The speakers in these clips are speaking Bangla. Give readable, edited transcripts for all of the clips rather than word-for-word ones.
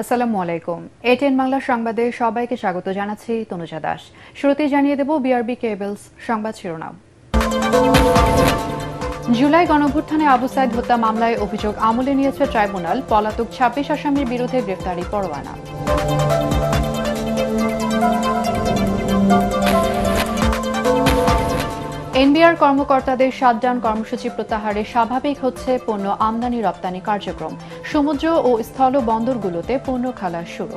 আসসালামু আলাইকুম। এটিএন বাংলা সংবাদে সবাইকে স্বাগত জানাচ্ছি তনুজা দাস। শুরুতেই জানিয়ে দেব বিআরবি কেবলস সংবাদ শিরোনাম। জুলাই গণঅভ্যুত্থানে আবু সাইদ হত্যা মামলায় অভিযোগ আমলে নিয়েছে ট্রাইব্যুনাল। পলাতক ২৬ আসামির বিরুদ্ধে গ্রেফতারি পরোয়ানা। এনবিআর কর্মকর্তাদের শাটডাউন কর্মসূচি প্রত্যাহারে স্বাভাবিক হচ্ছে পণ্য আমদানি রপ্তানি কার্যক্রম। সমুদ্র ও স্থল বন্দরগুলোতে পণ্য খালাস শুরু।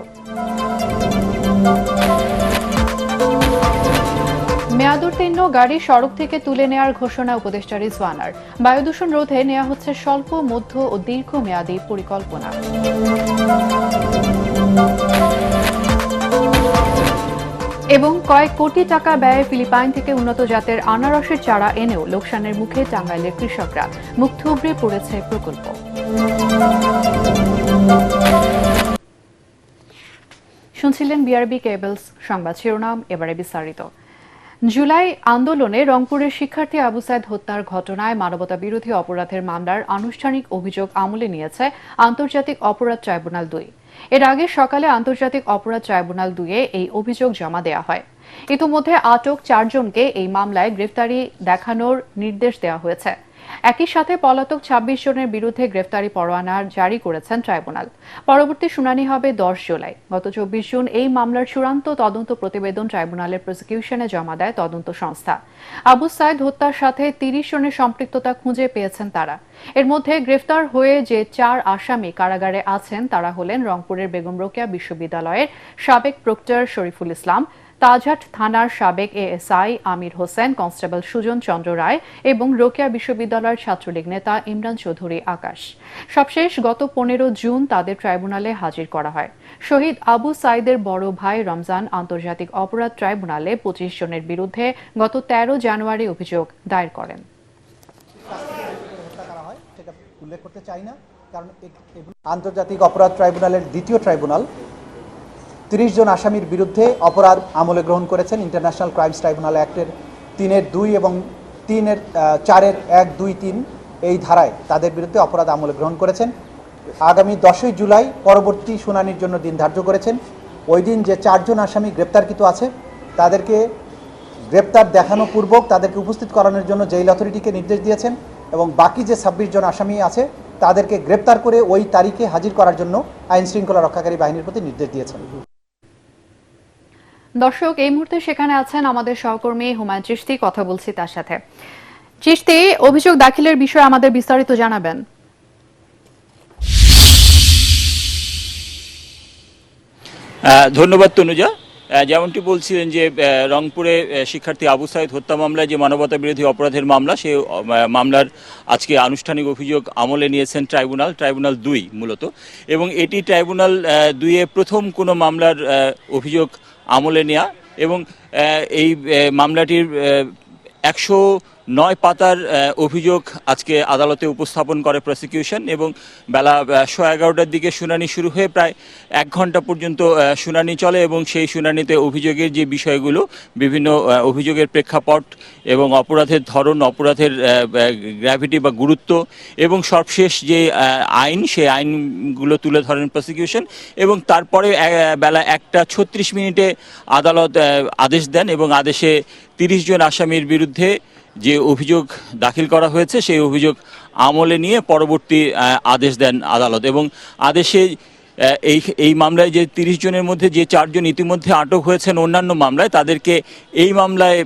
মেয়াদোত্তীর্ণ গাড়ি সড়ক থেকে তুলে নেওয়ার ঘোষণা উপদেষ্টা রিজওয়ানার। বায়ু দূষণ রোধে নেওয়া হচ্ছে স্বল্প, মধ্য ও দীর্ঘমেয়াদী পরিকল্পনা। এবং কয়েক কোটি টাকা ব্যয়ে ফিলিপাইন থেকে উন্নত জাতের আনারসের চারা এনেও লোকসানের মুখে টাঙ্গাইলের কৃষকরা। মুখ থুবড়ে পড়েছে প্রকল্প। শুনছিলেন বিআরবি কেবলস সংবাদ শিরোনাম, এবারে বিস্তারিত। জুলাই আন্দোলনে রংপুরের শিক্ষার্থী আবু সাইদ হত্যার ঘটনায় মানবতা বিরোধী অপরাধের মামলার আনুষ্ঠানিক অভিযোগ আমলে নিয়েছে আন্তর্জাতিক অপরাধ ট্রাইব্যুনাল ২। এর আগে সকালে আন্তর্জাতিক অপরাধ ট্রাইব্যুনাল ২-এ এই অভিযোগ জমা দেওয়া হয়। ইতিমধ্যে আটক ৪ জনকে এই মামলায় গ্রেফতারি দেখানোর নির্দেশ দেওয়া হয়েছে। একই সাথে পলাতক ২৬ জনের বিরুদ্ধে গ্রেফতারি পরোয়ানা জারি করেছেন ট্রাইব্যুনাল। পরবর্তী শুনানি হবে ১০ জুলাই। গত ২৪ জুন এই মামলার চূড়ান্ত তদন্ত প্রতিবেদন ট্রাইব্যুনালের প্রসিকিউশনে জমা দেয় তদন্ত সংস্থা। আবু সাইদ হত্যার সাথে ৩০ জনের সম্পৃক্ততা খুঁজে পেয়েছেন তারা। এর মধ্যে গ্রেফতার হয়ে যে ৪ আসামি কারাগারে আছেন তারা হলেন রংপুরের বেগম রোকেয়া বিশ্ববিদ্যালয়ের সাবেক প্রক্টর শরীফুল ইসলাম, তাজহাট থানার সাবেক এএসআই আমির হোসেন, কনস্টেবল সুজন চন্দ্র রায় এবং রোকেয়া বিশ্ববিদ্যালয়ের ছাত্রলীগ নেতা ইমরান চৌধুরী আকাশ। সবশেষ গত ১৫ জুন তাদের ট্রাইব্যুনালে হাজির করা হয়। শহীদ আবু সাইদের বড় ভাই রমজান আন্তর্জাতিক অপরাধ ট্রাইব্যুনালে ২৫ জনের বিরুদ্ধে গত ১৩ জানুয়ারি অভিযোগ দায়ের করেন। উল্লেখ করতে চাই না, কারণ আন্তর্জাতিক অপরাধ ট্রাইব্যুনালের দ্বিতীয় ট্রাইব্যুনাল ৩০ জন আসামির বিরুদ্ধে অপরাধ আমলে গ্রহণ করেছেন। ইন্টারন্যাশনাল ক্রাইমস ট্রাইব্যুনাল অ্যাক্টের ৩-এর ২ এবং ৩-এর ৪-এর ১, ২, ৩ এই ধারায় তাদের বিরুদ্ধে অপরাধ আমলে গ্রহণ করেছেন। আগামী ১০ই জুলাই পরবর্তী শুনানির জন্য দিন ধার্য করেছেন। ওই দিন যে ৪ জন আসামি গ্রেপ্তারকৃত আছে তাদেরকে গ্রেপ্তার দেখানো পূর্বক তাদেরকে উপস্থিত করানোর জন্য জেল অথরিটিকে নির্দেশ দিয়েছেন এবং বাকি যে ২৬ জন আসামি আছে তাদেরকে গ্রেপ্তার করে ওই তারিখে হাজির করার জন্য আইন শৃঙ্খলা রক্ষাকারী বাহিনীর প্রতি নির্দেশ দিয়েছেন। দর্শক, এই মুহূর্তে সেখানে আছেন আমাদের সহকর্মী হুমায়ুন চিশতি, কথা বলছি তার সাথে। চিশতি, অভিযোগ দাখিলের বিষয়ে আমাদের বিস্তারিত জানাবেন। ধন্যবাদ তনুজা। যেমনটি বলছিলেন যে রংপুরে শিক্ষার্থী আবু সাইদ হত্যা মামলায় যে মানবতা বিরোধী অপরাধের মামলা, সেই মামলার আজকে আনুষ্ঠানিক অভিযোগ আমলে নিয়েছেন ট্রাইব্যুনাল ২ মূলত, এবং এটি ট্রাইব্যুনাল ২-এ প্রথম কোনো মামলার অভিযোগ আমলে নেওয়া, এবং এই মামলাটির ১০৯ পাতার অভিযোগ আজকে আদালতে উপস্থাপন করে প্রসিকিউশন, এবং বেলা ১১:১১টার দিকে শুনানি শুরু হয়ে প্রায় ১ ঘন্টা পর্যন্ত শুনানি চলে, এবং সেই শুনানিতে অভিযোগের যে বিষয়গুলো, বিভিন্ন অভিযোগের প্রেক্ষাপট এবং অপরাধের ধরন, অপরাধের গ্র্যাভিটি বা গুরুত্ব, এবং সর্বশেষ যে আইন, সেই আইনগুলো তুলে ধরেন প্রসিকিউশন, এবং তারপরে বেলা ১টা ৩৬ আদালত আদেশ দেন, এবং আদেশে ৩০ জন আসামির বিরুদ্ধে যে অভিযোগ দাখিল করা হয়েছে সেই অভিযোগ আমলে নিয়ে পরবর্তী আদেশ দেন আদালত। এবং আদেশে এই মামলায় যে ৩০ জনের মধ্যে যে ৪ জন ইতিমধ্যে আটক হয়েছেন অন্যান্য মামলায়, তাদেরকে এই মামলায়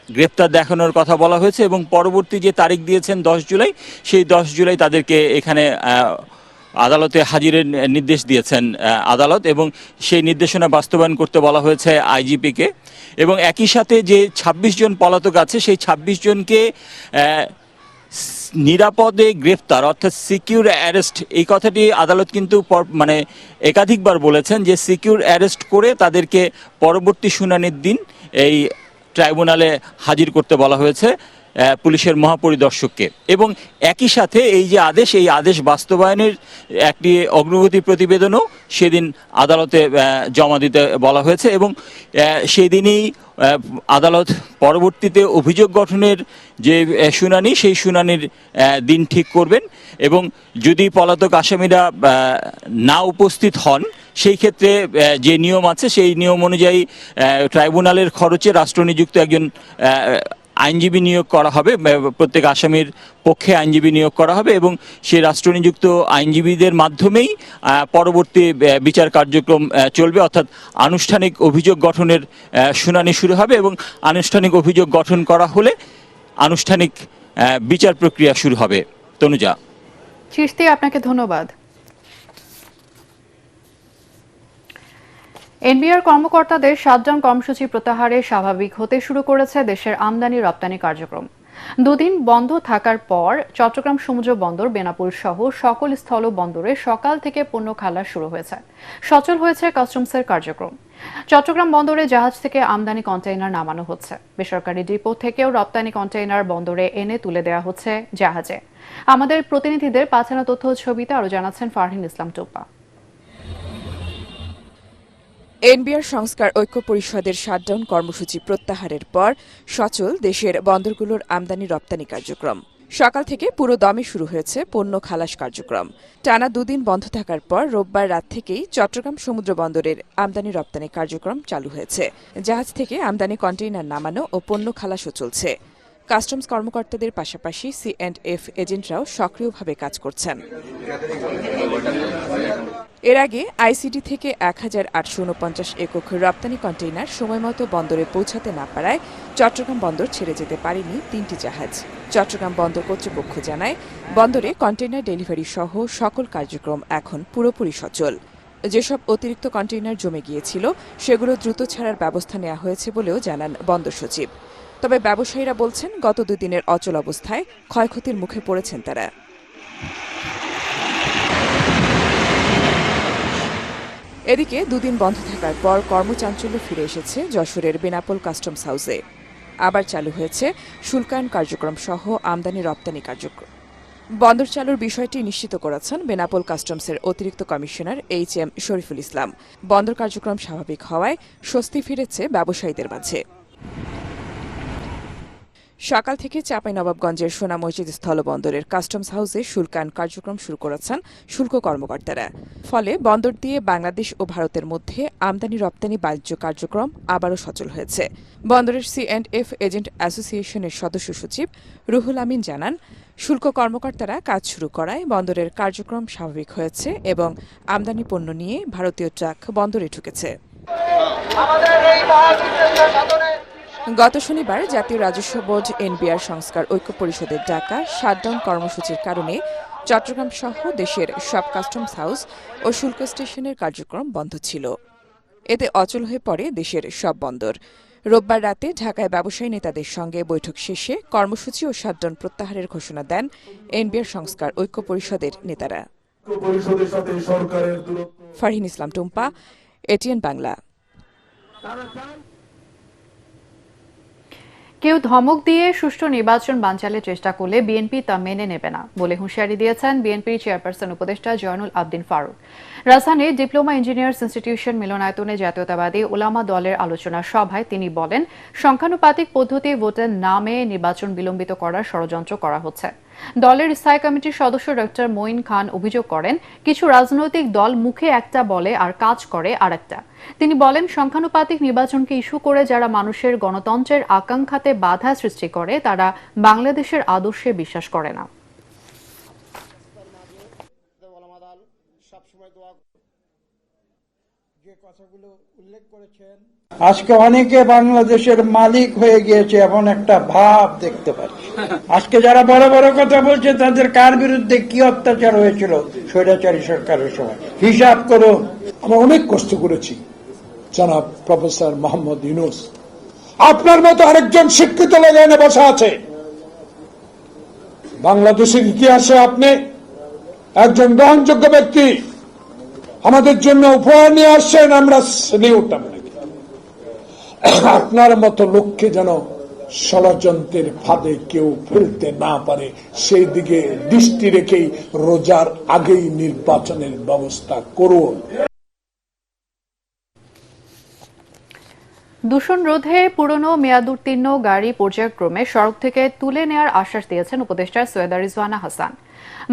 গ্রেপ্তার দেখানোর কথা বলা হয়েছে, এবং পরবর্তী যে তারিখ দিয়েছেন ১০ জুলাই, সেই ১০ জুলাই তাদেরকে এখানে আদালতে হাজিরের নির্দেশ দিয়েছেন আদালত, এবং সেই নির্দেশনা বাস্তবায়ন করতে বলা হয়েছে আইজিপিকে। এবং একই সাথে যে ২৬ জন পলাতক আছে সেই ২৬ জনকে নিরাপদে গ্রেফতার, অর্থাৎ সিকিউর অ্যারেস্ট, এই কথাটি আদালত কিন্তু মানে একাধিকবার বলেছেন যে সিকিউর অ্যারেস্ট করে তাদেরকে পরবর্তী শুনানির দিন এই ট্রাইব্যুনালে হাজির করতে বলা হয়েছে পুলিশের মহাপরিদর্শককে। এবং একই সাথে এই যে আদেশ, এই আদেশ বাস্তবায়নের একটি অগ্রগতি প্রতিবেদনও সেদিন আদালতে জমা দিতে বলা হয়েছে এবং সেই দিনই আদালত পরবর্তীতে অভিযোগ গঠনের যে শুনানি সেই শুনানির দিন ঠিক করবেন এবং যদি পলাতক আসামিরা না উপস্থিত হন সেই ক্ষেত্রে যে নিয়ম আছে সেই নিয়ম অনুযায়ী ট্রাইব্যুনালের খরচে রাষ্ট্রনিযুক্ত একজন আইনজীবী নিয়োগ করা হবে, প্রত্যেক আসামির পক্ষে আইনজীবী নিয়োগ করা হবে এবং সেই রাষ্ট্রনিযুক্ত আইনজীবীদের মাধ্যমেই পরবর্তী বিচার কার্যক্রম চলবে, অর্থাৎ আনুষ্ঠানিক অভিযোগ গঠনের শুনানি শুরু হবে এবং আনুষ্ঠানিক অভিযোগ গঠন করা হলে আনুষ্ঠানিক বিচার প্রক্রিয়া শুরু হবে। তনুজা। চিশতি, আপনাকে ধন্যবাদ। এনবিআর কর্মকর্তাদের শাটডাউন কর্মসূচি প্রত্যাহারে স্বাভাবিক হতে শুরু করেছে দেশের আমদানি রপ্তানি কার্যক্রম। দুদিন বন্ধ থাকার পর চট্টগ্রাম সমুদ্র বন্দর, বেনাপোল সহ সকল স্থল বন্দরে সকাল থেকে পণ্য খালাস শুরু হয়েছে। সচল হয়েছে কাস্টমসের কার্যক্রম। চট্টগ্রাম বন্দরে জাহাজ থেকে আমদানি কন্টেইনার নামানো হচ্ছে। বেসরকারি ডিপো থেকেও রপ্তানি কন্টেইনার বন্দরে এনে তুলে দেওয়া হচ্ছে জাহাজে। আমাদের প্রতিনিধিদের পাঠানো তথ্য ছবিতে আরো জানাচ্ছেন ফারহিন ইসলাম টুপা। এনবিআর সংস্কার ঐক্য পরিষদের শাটডাউন কর্মসূচি প্রত্যাহারের পর সচল দেশের বন্দরগুলোর আমদানি রপ্তানি কার্যক্রম। সকাল থেকে পুরো দমে শুরু হয়েছে পণ্য খালাস কার্যক্রম। টানা দুদিন বন্ধ থাকার পর রোববার রাত থেকেই চট্টগ্রাম সমুদ্র বন্দরের আমদানি রপ্তানি কার্যক্রম চালু হয়েছে। জাহাজ থেকে আমদানি কন্টেইনার নামানো ও পণ্য খালাসও চলছে। কাস্টমস কর্মকর্তাদের পাশাপাশি C&F এজেন্টরাও সক্রিয়ভাবে কাজ করছেন। এর আগে আইসিডি থেকে ১,৮৪৯ একক রপ্তানি কন্টেইনার সময়মতো বন্দরে পৌঁছাতে না পারায় চট্টগ্রাম বন্দর ছেড়ে যেতে পারেনি ৩টি জাহাজ। চট্টগ্রাম বন্দর কর্তৃপক্ষ জানায়, বন্দরে কন্টেইনার ডেলিভারি সহ সকল কার্যক্রম এখন পুরোপুরি সচল। যেসব অতিরিক্ত কন্টেইনার জমে গিয়েছিল সেগুলো দ্রুত ছাড়ার ব্যবস্থা নেওয়া হয়েছে বলেও জানান বন্দর সচিব। তবে ব্যবসায়ীরা বলছেন, গত দুদিনের অচল অবস্থায় ক্ষয়ক্ষতির মুখে পড়েছেন তারা। এদিকে দুদিন বন্ধ থাকার পর কর্মচাঞ্চল্য ফিরে এসেছে যশোরের বেনাপোল কাস্টমস হাউসে। আবার চালু হয়েছে শুল্কায়ন কার্যক্রম সহ আমদানি রপ্তানি কার্যক্রম। বন্দর চালুর বিষয়টি নিশ্চিত করেছেন বেনাপোল কাস্টমসের অতিরিক্ত কমিশনার HM শরীফুল ইসলাম। বন্দর কার্যক্রম স্বাভাবিক হওয়ায় স্বস্তি ফিরেছে ব্যবসায়ীদের মাঝে। সকাল থেকে চাঁপাইনবাবগঞ্জের সোনা মসজিদ স্থলবন্দরের কাস্টমস হাউসে শুল্কায়ন কার্যক্রম শুরু করেছেন শুল্ক কর্মকর্তারা। ফলে বন্দর দিয়ে বাংলাদেশ ও ভারতের মধ্যে আমদানি রপ্তানি বাণিজ্য কার্যক্রম আবারও সচল হয়েছে। বন্দরের C&F এজেন্ট অ্যাসোসিয়েশনের সদস্য সচিব রুহুল আমিন জানান, শুল্ক কর্মকর্তারা কাজ শুরু করায় বন্দরের কার্যক্রম স্বাভাবিক হয়েছে এবং আমদানি পণ্য নিয়ে ভারতীয় ট্রাক বন্দরে ঢুকেছে। গত শনিবার জাতীয় রাজস্ব বোর্ড এনবিআর সংস্কার ঐক্য পরিষদের ডাকা শাটডাউন কর্মসূচির কারণে চট্টগ্রাম সহ দেশের সব কাস্টমস হাউস ও শুল্ক স্টেশনের কার্যক্রম বন্ধ ছিল। এতে অচল হয়ে পড়ে দেশের সব বন্দর। রোববার রাতে ঢাকায় ব্যবসায়ী নেতাদের সঙ্গে বৈঠক শেষে কর্মসূচি ও শাটডাউন প্রত্যাহারের ঘোষণা দেন এনবিআর সংস্কার ঐক্য পরিষদের নেতারা। ফারহিন ইসলাম টুম্পা, ATN বাংলা। কেউ ধমক দিয়ে সুষ্ঠু নির্বাচন বানচালের চেষ্টা করলে বিএনপি তা মেনে নেবে না বলে হুঁশিয়ারি দিয়েছেন বিএনপির চেয়ারপারসন উপদেষ্টা জয়নুল আবদিন ফারুক। রাজধানীর ডিপ্লোমা ইঞ্জিনিয়ার্স ইনস্টিটিউশন মিলনায়তনে জাতীয়তাবাদী ওলামা দলের আলোচনা সভায় তিনি বলেন, সংখ্যানুপাতিক পদ্ধতি ভোটের নামে নির্বাচন বিলম্বিত করার ষড়যন্ত্র করা হচ্ছে। দলের স্থায়ী কমিটির সদস্য ডক্টর মঈন খান অভিযোগ করেন, কিছু রাজনৈতিক দল মুখে একটা বলে আর কাজ করে আরেকটা। তিনি বলেন, সংখ্যানুপাতিক নির্বাচনকে ইস্যু করে যারা মানুষের গণতন্ত্রের আকাঙ্ক্ষাতে বাধা সৃষ্টি করে তারা বাংলাদেশের আদর্শে বিশ্বাস করে না। আজকে অনেকে বাংলাদেশের মালিক হয়ে গিয়েছে এমন একটা ভাব দেখতে পাচ্ছি। আজকে যারা বড় বড় কথা বলছে তাদের কার বিরুদ্ধে কি অত্যাচার হয়েছিল স্বৈরাচারী সরকারের সময় হিসাব করুন। আমরা অনেক কষ্ট করেছি জনাব প্রফেসর মোহাম্মদ ইউনূস, আপনার মতো আরেকজন শিক্ষিত লোক এনে বসা আছে। বাংলাদেশের ইতিহাসে আপনি একজন গ্রহণযোগ্য ব্যক্তি, আমাদের জন্য উপহার নিয়ে আসছেন, আমরা সেলিউট আপনাকে। আপনার মতো লোককে যেন ষড়যন্ত্রের ফাঁদে কেউ ফেলতে না পারে সেই দিকে দৃষ্টি রেখেই রোজার আগেই নির্বাচনের ব্যবস্থা করুন। দূষণ রোধে পুরনো মেয়াদোত্তীর্ণ গাড়ি পর্যায়ক্রমে সড়ক থেকে তুলে নেওয়ার আশ্বাস দিয়েছেন উপদেষ্টা সৈয়দা রিজওয়ানা হাসান।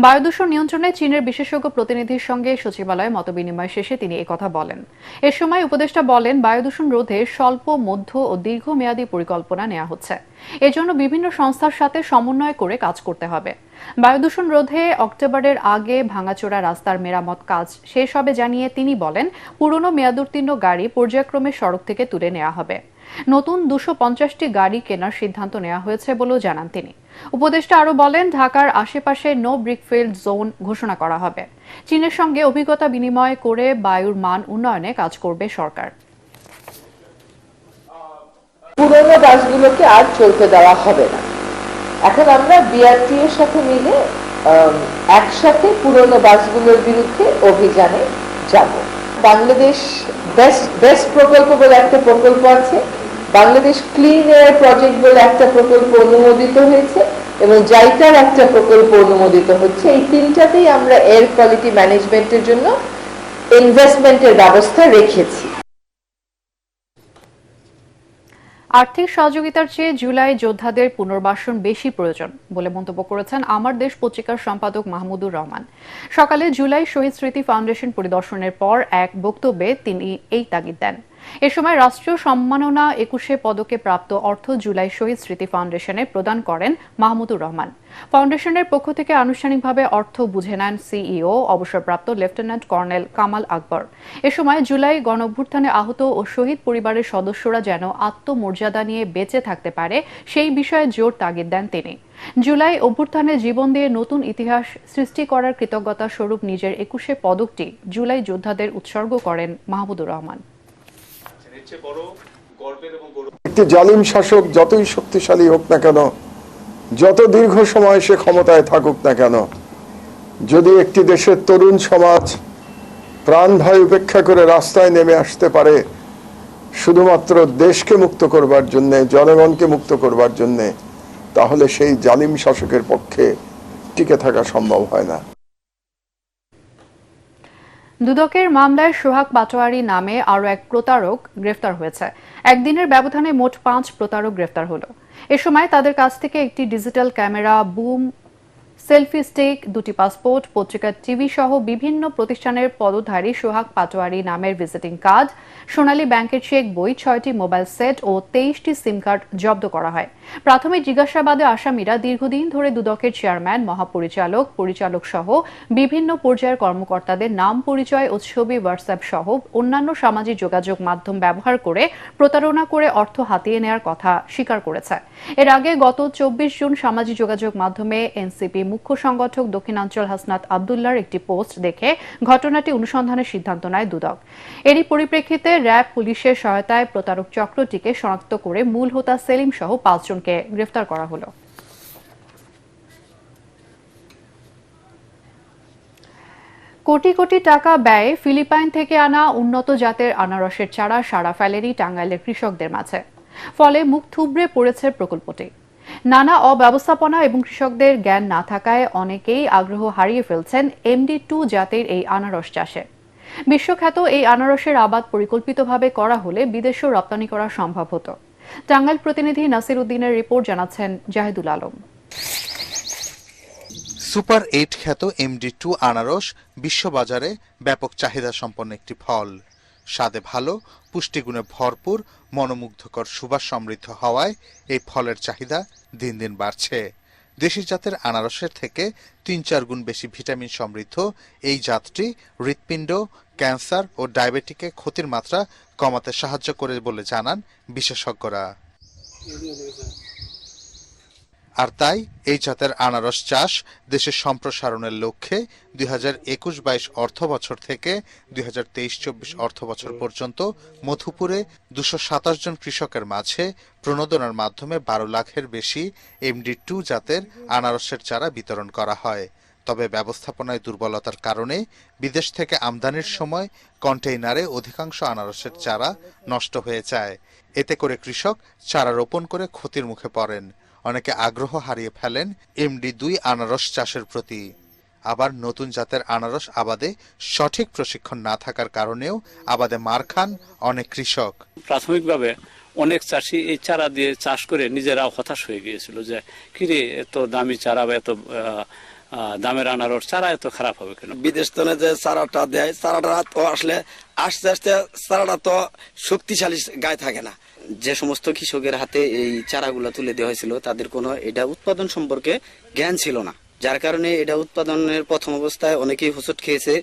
বায়ু দূষণ নিয়ন্ত্রণে চীনের বিশেষজ্ঞ প্রতিনিধির সঙ্গে সচিবালয়ে মতবিনিময় শেষে তিনি একথা বলেন। এ সময় উপদেষ্টা বলেন, বায়ু দূষণ রোধে স্বল্প, মধ্য ও দীর্ঘমেয়াদী পরিকল্পনা নেওয়া হচ্ছে। এজন্য বিভিন্ন সংস্থার সাথে সমন্বয় করে কাজ করতে হবে। বায়ু দূষণ রোধে অক্টোবরের আগে ভাঙাচোরা রাস্তার মেরামত কাজ শেষ হবে জানিয়ে তিনি বলেন, পুরনো মেয়াদোত্তীর্ণ গাড়ি পর্যায়ক্রমে সড়ক থেকে তুলে নেওয়া হবে। নতুন 250টি গাড়ি কেনার সিদ্ধান্ত নেওয়া হয়েছে বলেও জানান তিনি। উপদেষ্টা আরও বলেন, ঢাকার আশেপাশে নো ব্রিকফিল্ড জোন ঘোষণা করা হবে। চীনের সঙ্গে অভিজ্ঞতা বিনিময় করে বায়ুর মান উন্নয়নে কাজ করবে সরকার। পুরোনো বাসগুলোকে আর চলতে দেওয়া হবে না। এখন আমরা বিআরটি এর সাথে মিলে একসাথে পুরোনো বাসগুলোর বিরুদ্ধে অভিযানে যাব। বাংলাদেশ বেস্ট প্রকল্প বলে একটা প্রকল্প আছে, বাংলাদেশ ক্লিন এয়ার প্রজেক্ট বলে একটা প্রকল্প অনুমোদিত হয়েছে এবং জাইকার একটা প্রকল্প অনুমোদিত হচ্ছে। এই তিনটাতেই আমরা এয়ার কোয়ালিটি ম্যানেজমেন্টের জন্য ইনভেস্টমেন্টের ব্যবস্থা রেখেছি। আর্থিক সহযোগিতার চেয়ে জুলাই যোদ্ধাদের পুনর্বাসন বেশি প্রয়োজন বলে মন্তব্য করেছেন আমার দেশ পত্রিকার সম্পাদক মাহমুদুর রহমান। সকালে জুলাই শহীদ স্মৃতি ফাউন্ডেশন পরিদর্শনের পর এক বক্তব্যে তিনি এই তাগিদ দেন। এ সময় রাষ্ট্রীয় সম্মাননা 21 পদকে প্রাপ্ত অর্থ জুলাই শহীদ স্মৃতি ফাউন্ডেশনে প্রদান করেন মাহমুদুর রহমান। ফাউন্ডেশনের পক্ষ থেকে আনুষ্ঠানিকভাবে অর্থ বুঝে নেন সিইও অবসরপ্রাপ্ত লেফটেন্যান্ট কর্নেল কামাল আকবর। এ সময় জুলাই গণঅভ্যুত্থানে আহত ও শহীদ পরিবারের সদস্যরা যেন আত্মমর্যাদা নিয়ে বেঁচে থাকতে পারে সেই বিষয়ে জোর তাগিদ দেন তিনি। জুলাই অভ্যুত্থানে জীবন দিয়ে নতুন ইতিহাস সৃষ্টি করার কৃতজ্ঞতা স্বরূপ নিজের 21 পদকটি জুলাই যোদ্ধাদের উৎসর্গ করেন মাহমুদুর রহমান। একটি জালিম শাসক যতই শক্তিশালী হোক না কেন, যত দীর্ঘ সময় সে ক্ষমতায় থাকুক না কেন, যদি একটি দেশের তরুণ সমাজ প্রাণ ভয় উপেক্ষা করে রাস্তায় নেমে আসতে পারে শুধুমাত্র দেশকে মুক্ত করবার জন্য, জনগণকে মুক্ত করবার জন্য, তাহলে সেই জালিম শাসকের পক্ষে টিকে থাকা সম্ভব হয় না। দুদকের মামলায় সোহাগ পাটোয়ারি নামে আরও এক প্রতারক গ্রেফতার হয়েছে। একদিনের ব্যবধানে মোট 5 প্রতারক গ্রেফতার হলো। এ সময় তাদের কাছ থেকে একটি digital camera, broom, selfie stick, 2টি পাসপোর্ট, পত্রিকা, টিভি সহ বিভিন্ন প্রতিষ্ঠানের পদধারী সোহাগ পাটোয়ারি নামের ভিজিটিং কার্ড, সোনালী ব্যাংকের চেক বই, 6টি মোবাইল সেট ও 23টি সিম কার্ড জব্দ করা হয়। প্রাথমিক জিজ্ঞাসাবাদে আসামিরা দীর্ঘদিন ধরে দুদকের চেয়ারম্যান, মহাপরিচালক, পরিচালক সহ বিভিন্ন পর্যায়ের কর্মকর্তাদের নাম, পরিচয় ও ছবি হোয়াটসঅ্যাপ সহ অন্যান্য সামাজিক যোগাযোগ মাধ্যম ব্যবহার করে প্রতারণা করে অর্থ হাতিয়ে নেওয়ার কথা স্বীকার করেছে। এর আগে গত 24 জুন সামাজিক যোগাযোগ মাধ্যমে এনসিপি মুখ্য সংগঠক দক্ষিণাঞ্চল হাসনাত আবদুল্লাহর একটি পোস্ট দেখে ঘটনাটি অনুসন্ধানের সিদ্ধান্ত নেয় দুদক। এরই পরিপ্রেক্ষিতে র্যাব পুলিশের সহায়তায় প্রতারক চক্রটিকে শনাক্ত করে মূল হোতা সেলিম সহ 5 জনকে গ্রেফতার করা হলো। কোটি কোটি টাকা ব্যয়ে ফিলিপাইন থেকে আনা উন্নত জাতের আনারসের চারা সাড়া ফেলেনি টাঙ্গাইলের কৃষকদের মাঝে। ফলে মুখ থুবড়ে পড়েছে প্রকল্পটি। নানা অব্যবস্থাপনা এবং কৃষকদের জ্ঞান না থাকায় অনেকেই আগ্রহ হারিয়ে ফেলছেন MD2 জাতের এই আনারস চাষে। বিশ্বখ্যাত এই আনারসের আবাদ পরিকল্পিতভাবে করা হলে বিদেশেও রপ্তানি করা সম্ভব হতো। টাঙ্গাইল প্রতিনিধি নাসির উদ্দিনের রিপোর্ট, জানাচ্ছেন জাহিদুল আলম। সুপার 8 খ্যাত MD2 আনারস বিশ্ববাজারে ব্যাপক চাহিদা সম্পন্ন একটি ফল। স্বাদে ভালো, পুষ্টিগুণে ভরপুর, মনোমুগ্ধকর সুবাস সমৃদ্ধ হওয়ায় এই ফলের চাহিদা দিন দিন বাড়ছে। দেশি জাতের আনারসের থেকে 3-4 গুণ বেশি ভিটামিন সমৃদ্ধ এই জাতটি হৃৎপিণ্ড, ক্যান্সার ও ডায়াবেটিকে ক্ষতির মাত্রা কমাতে সাহায্য করে বলে জানান বিশেষজ্ঞরা। আর তাই এই জাতের আনারস চাষ দেশের সম্প্রসারণের লক্ষ্যে 2021-22 অর্থবছর থেকে 2023-24 অর্থবছর পর্যন্ত মধুপুরে 227 জন কৃষকের মাঝে প্রণোদনার মাধ্যমে 12 লাখের বেশি MD2 জাতের আনারসের চারা বিতরণ করা হয়। তবে ব্যবস্থাপনায় দুর্বলতার কারণে বিদেশ থেকে আমদানির সময় কন্টেইনারে অধিকাংশ আনারসের চারা নষ্ট হয়ে যায়। এতে করে কৃষক চারা রোপণ করে ক্ষতির মুখে পড়েন। অনেকে আগ্রহ হারিয়ে ফেলেন MD2 আনারস চাষের প্রতি। আবার নতুন জাতের আনারস আবাদে সঠিক প্রশিক্ষণ না থাকার কারণেও আবাদে মার খান অনেক কৃষক। প্রাথমিকভাবে অনেক চাষি এই চারা দিয়ে চাষ করে নিজেরাও হতাশ হয়ে গিয়েছিল যে কিরে এত দামি চারা বা এত দামের আনারস চারা এত খারাপ হবে কেন। বিদেশ থেকে যে চারাটা দেয়, চারাটা তো আসলে আস্তে আস্তে চারাটা তো শক্তিশালী গায়ে থাকে না। যে সমস্ত কৃষকের হাতে এই চারাগুলো তুলে দেওয়া হয়েছিল তাদের কোনো এটা উৎপাদন সম্পর্কে জ্ঞান ছিল না, যার কারণে এটা উৎপাদনের প্রথম অবস্থায় অনেকেই হোঁচট খেয়েছে,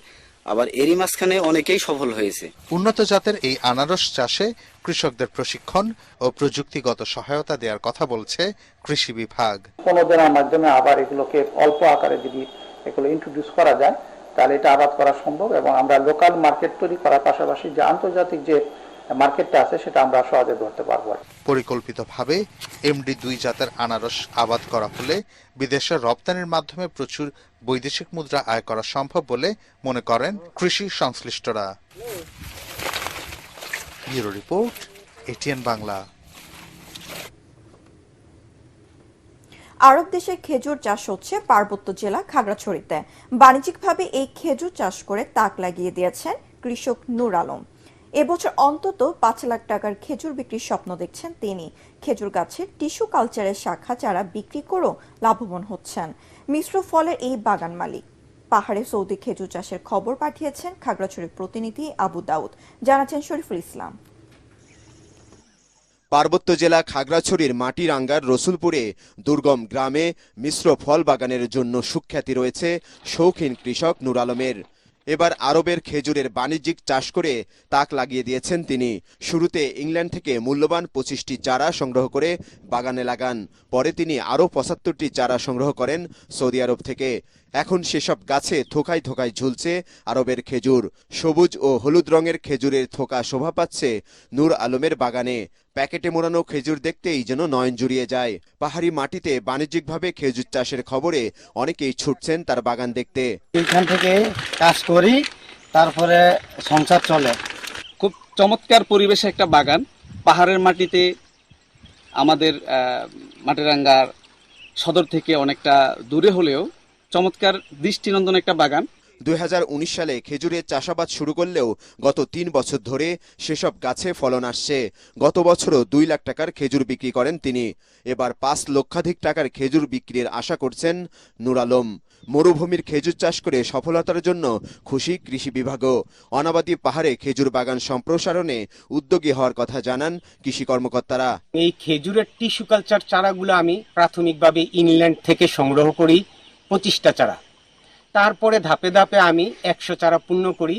আবার এরই মাঝখানে অনেকেই সফল হয়েছে। উন্নত জাতের এই আনারস চাষে কৃষকদের প্রশিক্ষণ ও প্রযুক্তিগত সহায়তা দেওয়ার কথা বলছে কৃষি বিভাগ। অনুদানের মাধ্যমে আবার এগুলোকে অল্প আকারে যদি এগুলো ইন্ট্রোডিউস করা যায় তাহলে এটা আবাদ করা সম্ভব, এবং আমরা লোকাল মার্কেট তৈরি করার পাশাপাশি যে আন্তর্জাতিক যে মার্কেটটা আছে সেটা আমরা সহজে ধরতে পারবো। পরিকল্পিতভাবে MD2 জাতের আনারস আবাদ করা হলে বিদেশে রপ্তানির মাধ্যমে প্রচুর বৈদেশিক মুদ্রা আয় করা সম্ভব বলে মনে করেন কৃষি সংশ্লিষ্টরা। Bureau report, ATN Bangla. আরব দেশে খেজুর চাষ হচ্ছে পার্বত্য জেলা খাগড়াছড়িতে। বাণিজ্যিকভাবে এই খেজুর চাষ করে তাক লাগিয়ে দিয়েছেন কৃষক নূর আলম। এবছর অন্তত 5 লাখ টাকার খেজুর বিক্রির স্বপ্ন দেখছেন তিনি। খেজুর গাছের টিস্যু কালচারের শাখা চারা বিক্রি করেও লাভবান হচ্ছেন মিশ্র ফলের এই বাগান মালিক। পাহাড়ে সৌদি খেজুর চাষের খবর পাঠিয়েছেন খাগড়াছড়ির প্রতিনিধি আবু দাউদ, জানাচ্ছেন শরীফুল ইসলাম। পার্বত্য জেলা খাগড়াছড়ির মাটিরাঙ্গার রসুলপুরে দুর্গম গ্রামে মিশ্র ফল বাগানের জন্য সুখ্যাতি রয়েছে শৌখিন কৃষক নূর আলমের। এবার আরবের খেজুরের বাণিজ্যিক চাষ করে তাক লাগিয়ে দিয়েছেন তিনি। শুরুতে ইংল্যান্ড থেকে মূল্যবান 25টি চারা সংগ্রহ করে বাগানে লাগান। পরে তিনি আরও 75টি চারা সংগ্রহ করেন সৌদি আরব থেকে। এখন সেসব গাছে থোকায় থোকায় ঝুলছে আরবের খেজুর। সবুজ ও হলুদ রঙের খেজুরের থোকা শোভা পাচ্ছে নূর আলমের বাগানে। প্যাকেটে মোড়ানো খেজুর দেখতেই যেন নয়ন জুড়িয়ে যায়। পাহাড়ি মাটিতে বাণিজ্যিকভাবে খেজুর চাষের খবরে অনেকেই ছুটছেন তার বাগান দেখতে। এখান থেকে কাজ করি, তারপরে সংসার চলে। খুব চমৎকার পরিবেশে একটা বাগান, পাহাড়ের মাটিতে। আমাদের মাটিরাঙ্গার সদর থেকে অনেকটা দূরে হলেও চমৎকার দৃষ্টিনন্দন একটা বাগান। 2019 সালে খেজুরের চাষাবাদ শুরু করলেও গত 3 বছর ধরে সেসব গাছে ফলন আসছে। গত বছরও 2 লাখ টাকার খেজুর বিক্রি করেন তিনি। এবার 5 লক্ষাধিক টাকার খেজুর বিক্রির আশা করছেন নূর আলম। মরুভূমির খেজুর চাষ করে সফলতার জন্য খুশি কৃষি বিভাগও। অনাবাদী পাহাড়ে খেজুর বাগান সম্প্রসারণে উদ্যোগী হওয়ার কথা জানান কৃষি কর্মকর্তারা। এই খেজুরের টিস্যু কালচার চারাগুলো আমি প্রাথমিকভাবে ইংল্যান্ড থেকে সংগ্রহ করি 25টা চারা। তারপরে ধাপে ধাপে আমি 100 চারা পূর্ণ করি।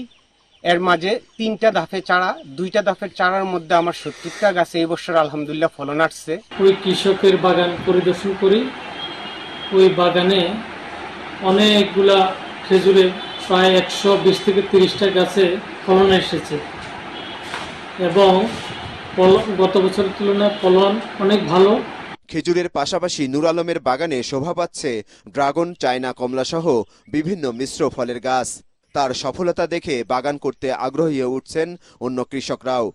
এর মাঝে 3টা ধাপে চারা, 2টা ধাপের চারার মধ্যে আমার 70টা গাছে এবছর আলহামদুলিল্লাহ ফলন আসছে। ওই কৃষকের বাগান পরিদর্শন করি। ওই বাগানে অনেকগুলা খেজুরে প্রায় 120 থেকে 30টা গাছে ফলন এসেছে, এবং গত বছরের তুলনায় ফলন অনেক ভালো। খেজুরের পাশাপাশি নূর আলমের বাগানে শোভা পাচ্ছে ড্রাগন, চায়না কমলা সহ বিভিন্ন মিশ্র ফলের গাছ। তার সফলতা দেখে বাগান করতে আগ্রহী হয়ে উঠছেন অন্য কৃষকরাও।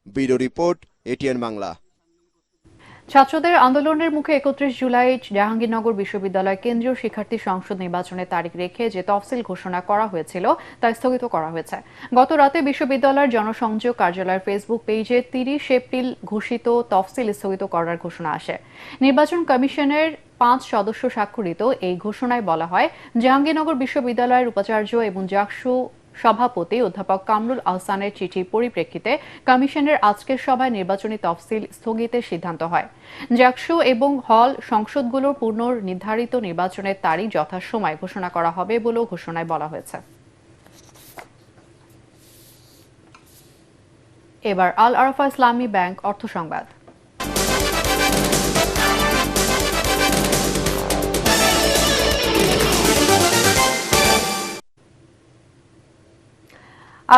Bureau report, ATN Bangla. ছাত্রদের আন্দোলনের মুখে 31 জুলাই জাহাঙ্গীরনগর বিশ্ববিদ্যালয় কেন্দ্রীয় শিক্ষার্থী সংসদ নির্বাচনের তারিখ রেখে যে তফসিল ঘোষণা করা হয়েছিল তা স্থগিত করা হয়েছে। গত রাতে বিশ্ববিদ্যালয়ের জনসংযোগ কার্যালয়ের ফেসবুক পেজে 30 এপ্রিল ঘোষিত তফসিল স্থগিত করার ঘোষণা আসে। নির্বাচন কমিশনের 5 সদস্য স্বাক্ষরিত এই ঘোষণায় বলা হয়, জাহাঙ্গীরনগর বিশ্ববিদ্যালয়ের উপাচার্য এবং জাকসু সভাপতি অধ্যাপক কামরুল আহসানের চিঠির পরিপ্রেক্ষিতে কমিশনের আজকের সভায় নির্বাচনী তফসিল স্থগিতের সিদ্ধান্ত হয়। জাকসু এবং হল সংসদগুলোর পুনর্নির্ধারিত নির্বাচনের তারিখ যথাসময়ে ঘোষণা করা হবে বলেও ঘোষণায় বলা হয়েছে। এবার আল আরাফা ইসলামী ব্যাংক অর্থ সংবাদ।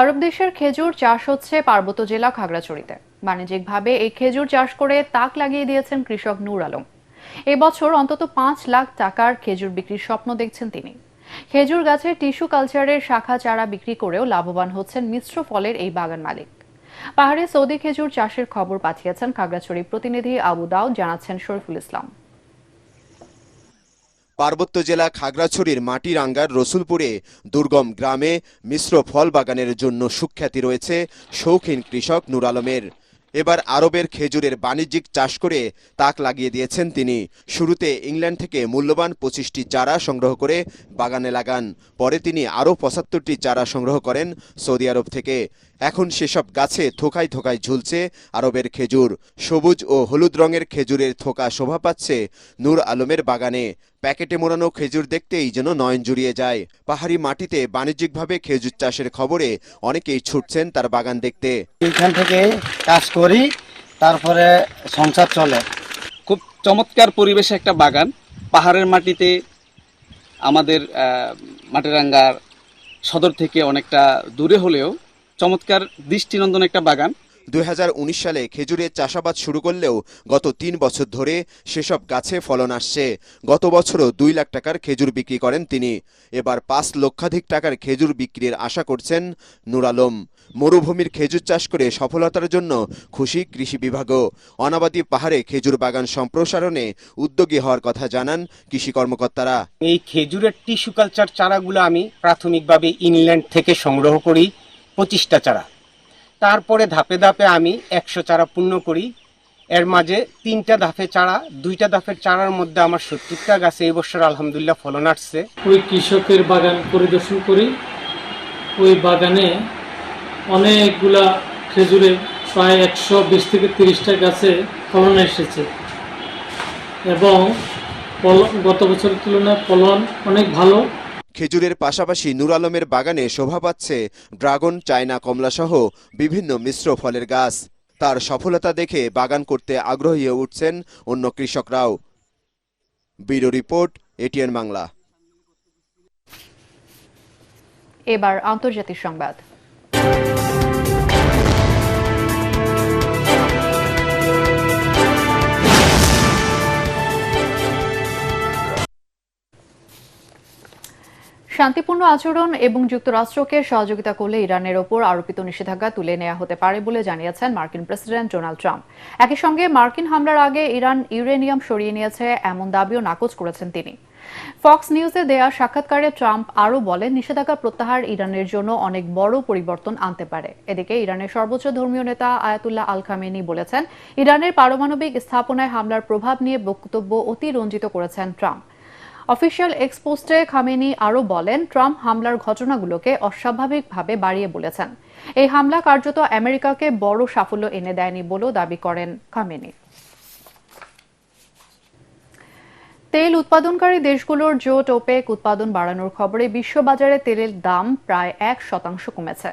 আরব দেশের খেজুর চাষ হচ্ছে পার্বত্য জেলা খাগড়াছড়িতে। বাণিজ্যিকভাবে এই খেজুর চাষ করে তাক লাগিয়ে দিয়েছেন কৃষক নূর আলম। এবছর অন্তত 5 লাখ টাকার খেজুর বিক্রির স্বপ্ন দেখছেন তিনি। খেজুর গাছের টিস্যু কালচারের শাখা চারা বিক্রি করেও লাভবান হচ্ছেন মিশ্র ফলের এই বাগান মালিক। পাহাড়ে সৌদি খেজুর চাষের খবর পাঠিয়েছেন খাগড়াছড়ি প্রতিনিধি আবু দাউদ, জানাচ্ছেন শরীফুল ইসলাম। পার্বত্য জেলা খাগড়াছড়ির মাটিরাঙ্গার রসুলপুরে দুর্গম গ্রামে মিশ্র ফল বাগানের জন্য সুখ্যাতি রয়েছে শৌখিন কৃষক নূর আলমের। এবার আরবের খেজুরের বাণিজ্যিক চাষ করে তাক লাগিয়ে দিয়েছেন তিনি। শুরুতে ইংল্যান্ড থেকে মূল্যবান 25টি চারা সংগ্রহ করে বাগানে লাগান। পরে তিনি আরও 75টি চারা সংগ্রহ করেন সৌদি আরব থেকে। এখন সেসব গাছে থোকায় থোকায় ঝুলছে আরবের খেজুর। সবুজ ও হলুদ রঙের খেজুরের থোকা শোভা পাচ্ছে নূর আলমের বাগানে। প্যাকেটে মোড়ানো খেজুর দেখতেই যেন নয়ন জুড়িয়ে যায়। পাহাড়ি মাটিতে বাণিজ্যিকভাবে খেজুর চাষের খবরে অনেকেই ছুটছেন তার বাগান দেখতে। এখান থেকে কাজ করি, তারপরে সংসার চলে। খুব চমৎকার পরিবেশে একটা বাগান, পাহাড়ের মাটিতে, আমাদের মাটিরাঙ্গার সদর থেকে অনেকটা দূরে হলেও চমৎকার দৃষ্টিনন্দন একটা বাগান। 2019 সালে খেজুরের চাষাবাদ শুরু করলেও গত 3 বছর ধরে সেসব গাছে ফলন আসছে। গত বছরও 2 লাখ টাকার খেজুর বিক্রি করেন তিনি। এবার 5 লক্ষাধিক টাকার খেজুর বিক্রির আশা করছেন নূর আলম। মরুভূমির খেজুর চাষ করে সফলতার জন্য খুশি কৃষি বিভাগও। অনাবাদী পাহাড়ে খেজুর বাগান সম্প্রসারণে উদ্যোগী হওয়ার কথা জানান কৃষি কর্মকর্তারা। এই খেজুরের টিস্যু কালচার চারাগুলো আমি প্রাথমিকভাবে ইংল্যান্ড থেকে সংগ্রহ করি 25টা চারা। তারপরে ধাপে ধাপে আমি 100 চারা পূর্ণ করি। এর মাঝে 3টা ধাপে চারা, 2টা ধাপের চারার মধ্যে আমার 70টা গাছে এই বছর আলহামদুলিল্লাহ ফলন আসছে। ওই কৃষকের বাগান পরিদর্শন করি। ওই বাগানে অনেকগুলা খেজুরে প্রায় 120 থেকে 30টা গাছে ফলন এসেছে এবং গত বছরের তুলনায় ফলন অনেক ভালো। খেজুরের পাশাপাশি নূর আলমের বাগানে শোভা পাচ্ছে ড্রাগন, চায়না কমলা সহ বিভিন্ন মিশ্র ফলের গাছ। তার সফলতা দেখে বাগান করতে আগ্রহী হয়ে উঠছেন অন্য কৃষকরাও। Bureau report, ATN Bangla. এবার আন্তর্জাতিক সংবাদ। শান্তিপূর্ণ আচরণ এবং যুক্তরাষ্ট্রকে সহযোগিতা করলে ইরানের ওপর আরোপিত নিষেধাজ্ঞা তুলে নেওয়া হতে পারে বলে জানিয়েছেন মার্কিন প্রেসিডেন্ট ডোনাল্ড ট্রাম্প। একই সঙ্গে মার্কিন হামলার আগে ইরান ইউরেনিয়াম সরিয়ে নিয়েছে এমন দাবিও নাকচ করেছেন তিনি। ফক্স নিউজে দেয়া সাক্ষাৎকারে ট্রাম্প আরও বলেন, নিষেধাজ্ঞা প্রত্যাহার ইরানের জন্য অনেক বড় পরিবর্তন আনতে পারে। এদিকে ইরানের সর্বোচ্চ ধর্মীয় নেতা আয়াতুল্লাহ আল খামেনি বলেছেন, ইরানের পারমাণবিক স্থাপনায় হামলার প্রভাব নিয়ে বক্তব্য অতিরঞ্জিত করেছেন ট্রাম্প। অফিসিয়াল এক্স পোস্টে খামেনি আরও বলেন, ট্রাম্প হামলার ঘটনাগুলোকে অস্বাভাবিকভাবে বাড়িয়ে বলেছেন। এই হামলা কার্যত আমেরিকাকে বড় সাফল্য এনে দেয়নি বলেও দাবি করেন খামেনি। তেল উৎপাদনকারী দেশগুলোর জোট ওপেক উৎপাদন বাড়ানোর খবরে বিশ্ববাজারে তেলের দাম প্রায় 1% কমেছে।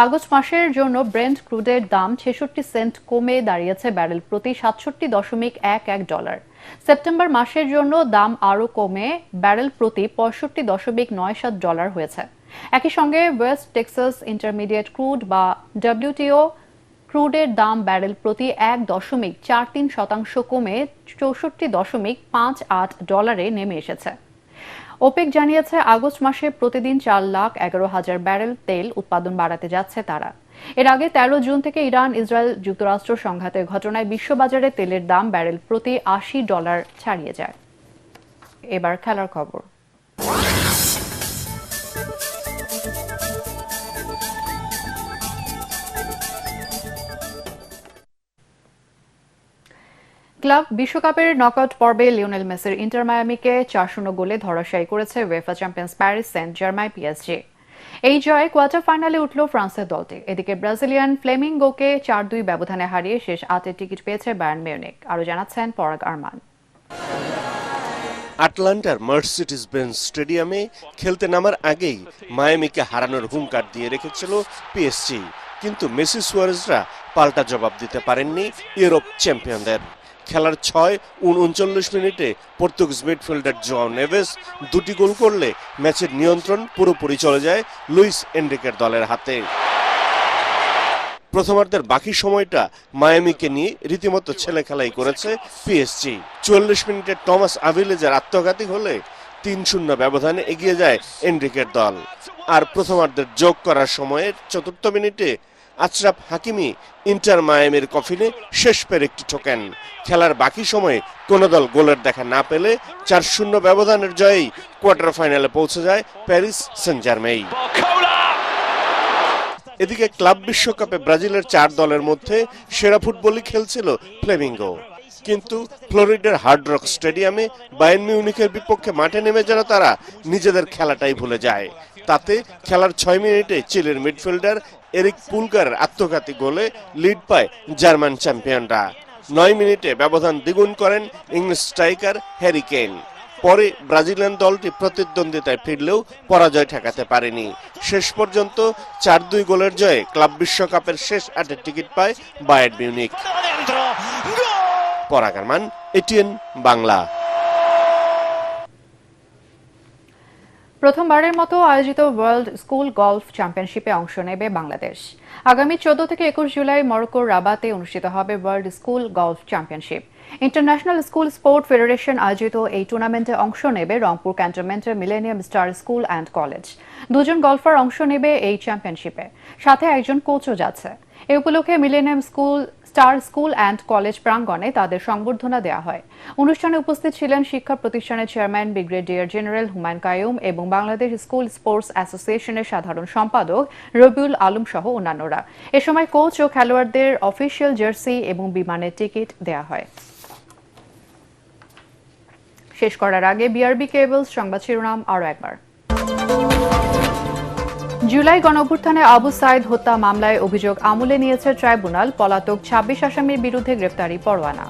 আগস্ট মাসের জন্য ব্রেন্ট ক্রুডের দাম 66 সেন্ট কমে দাঁড়িয়েছে ব্যারেল প্রতি $67.11। সেপ্টেম্বর মাসের জন্য দাম আরও কমে ব্যারেল প্রতি $65.97 হয়েছে। একই সঙ্গে ওয়েস্ট টেক্সাস ইন্টারমিডিয়েট ক্রুড বা WTO ক্রুডের দাম ব্যারেল প্রতি 1.43% কমে $64.58 নেমে এসেছে। ওপেক জানিয়েছে, আগস্ট মাসে প্রতিদিন 4,11,000 ব্যারেল তেল উৎপাদন বাড়াতে যাচ্ছে তারা। এর আগে 13 জুন থেকে ইরান ইসরায়েল যুক্তরাষ্ট্র সংঘাতের ঘটনায় বিশ্ববাজারে তেলের দাম ব্যারেল প্রতি $80 ছাড়িয়ে যায়। এবার খেলার খবর। ক্লাব বিশ্বকাপের নকআউট পর্বে লিওনেল মেসির ইন্টার মায়ামিকে 4-0 গোলে ধরাশায়ী করেছে UEFA champions Paris Saint Germain PSG. এই জয়ে কোয়ার্টার ফাইনালে উঠল ফ্রান্সের দলটি। এদিকে ব্রাজিলিয়ান ফ্লেমিঙ্গোকে 4-2 ব্যবধানে হারিয়ে শেষ 8-এর টিকিট পেয়েছে বায়ার্ন মিউনিখ। আরও জানাচ্ছেন পরাগ আরমান। আটলান্টার মার্সিডিজ বেঞ্জ স্টেডিয়ামে খেলতে নামার আগেই মায়ামিকে হারানোর হুঙ্কার দিয়ে রেখেছিল পিএসজি, কিন্তু মেসি সুয়ারেজরা পাল্টা জবাব দিতে পারেননি ইউরোপ চ্যাম্পিয়নদের। খেলার 6 ও 39 মিনিটে পর্তুগিজ মিডফিল্ডার জোয়াও নেভেস 2টি গোল করলে ম্যাচের নিয়ন্ত্রণ পুরোপুরি চলে যায় লুইস এনরিকের দলের হাতে। প্রথমার্ধের বাকি সময়টা মায়ামিকে নিয়ে রীতিমতো ছেলে খেলাই করেছে পিএসজি। 44 মিনিটে টমাস আভিলেজের আত্মঘাতী হলে 3-0 ব্যবধানে এগিয়ে যায় এনরিকের দল। আর প্রথমার্ধের যোগ করার সময়ের 4র্থ মিনিটে আশরাফ হাকিমি ইন্টার মায়ামির কফিনে শেষ পেরেকটি ঠোকেন। খেলার বাকি সময়ে কোনো দল গোলের দেখা না পেলে 4-0 ব্যবধানের জয়েই কোয়ার্টার ফাইনালে পৌঁছে যায় প্যারিস সেন্ট জার্মেই। এদিকে ক্লাব বিশ্বকাপে ব্রাজিলের 4 দলের মধ্যে সেরা ফুটবলই খেলছিল ফ্লেমিঙ্গো, কিন্তু ফ্লোরিডার হার্ড রক স্টেডিয়ামে বায়ার্ন মিউনিখের বিপক্ষে মাঠে নেমে যেন তারা নিজেদের খেলাটাই ভুলে যায়। তাতে খেলার 6 মিনিটে চিলের মিডফিল্ডার এরিক পুলগারের আত্মঘাতী গোলে লিড পায় জার্মান চ্যাম্পিয়নরা। 9 মিনিটে ব্যবধান দ্বিগুণ করেন ইংলিশ স্ট্রাইকার হ্যারি কেইন। পরে ব্রাজিলিয়ান দলটি প্রতিদ্বন্দ্বিতায় ফিরলেও পরাজয় ঠেকাতে পারেনি। শেষ পর্যন্ত 4-2 গোলের জয়ে ক্লাব বিশ্বকাপের শেষ 8-এর টিকিট পায় বায়ার্ন মিউনিখ। পরাগ আরমান, এটিএন বাংলা। প্রথমবারের মতো আয়োজিত ওয়ার্ল্ড স্কুল গলফ চ্যাম্পিয়নশিপে অংশ নেবে বাংলাদেশ। আগামী 14 থেকে 21 জুলাই মরক্কোর রাবাতে অনুষ্ঠিত হবে world school golf championship. International school sport federation আয়োজিত এই টুর্নামেন্টে অংশ নেবে রংপুর ক্যান্টনমেন্টের millennium star school and college. 2 জন গলফার অংশ নেবে এই চ্যাম্পিয়নশিপে, সাথে একজন কোচও যাচ্ছে। এ উপলক্ষে millennium star school and college প্রাঙ্গণে তাদের সংবর্ধনা দেওয়া হয়। অনুষ্ঠানে উপস্থিত ছিলেন শিক্ষা প্রতিষ্ঠানের chairman brigadier general Humayun Qayyum এবং বাংলাদেশ স্কুল স্পোর্টস অ্যাসোসিয়েশনের সাধারণ সম্পাদক রবিউল আলম সহ অন্যান্যরা। এ সময় কোচ ও খেলোয়াড়দের অফিসিয়াল জার্সি এবং বিমানের টিকিট দেওয়া হয়। শেষ করার আগে বিআরবি কেবলস সংবাদ শিরোনাম আরও একবার। জুলাই গণঅভ্যুত্থানে আবু সাইদ হত্যা মামলায় অভিযোগ আমলে নিয়েছে ট্রাইব্যুনাল। পলাতক 26 আসামির বিরুদ্ধে গ্রেফতারি পরোয়ানা।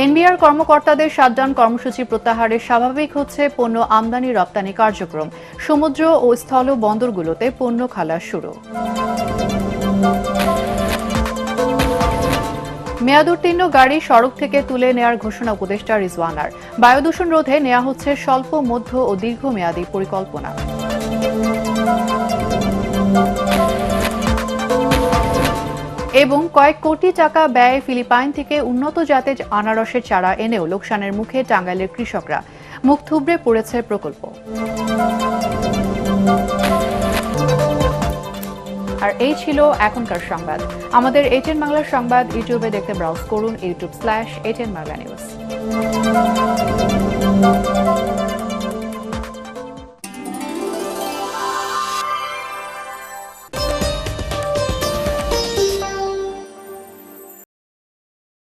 এনবিআর কর্মকর্তাদের শাটডাউন কর্মসূচি প্রত্যাহারে স্বাভাবিক হচ্ছে পণ্য আমদানি রপ্তানি কার্যক্রম। সমুদ্র ও স্থল বন্দরগুলোতে পণ্য খালাস শুরু। মেয়াদোত্তীর্ণ গাড়ি সড়ক থেকে তুলে নেয়ার ঘোষণা উপদেষ্টা রিজওয়ানার। বায়ু দূষণ রোধে নেওয়া হচ্ছে স্বল্প, মধ্য ও দীর্ঘমেয়াদী পরিকল্পনা। এবং কয়েক কোটি টাকা ব্যয়ে ফিলিপাইন থেকে উন্নত জাতের আনারসের চারা এনেও লোকসানের মুখে টাঙ্গাইলের কৃষকরা। মুখ থুবড়ে পড়েছে প্রকল্প। আর এই ছিল এখনকার সংবাদ। আমাদের এটিএন বাংলার সংবাদ ইউটিউবে দেখতে ব্রাউজ করুন youtube.com/ATN Bangla News।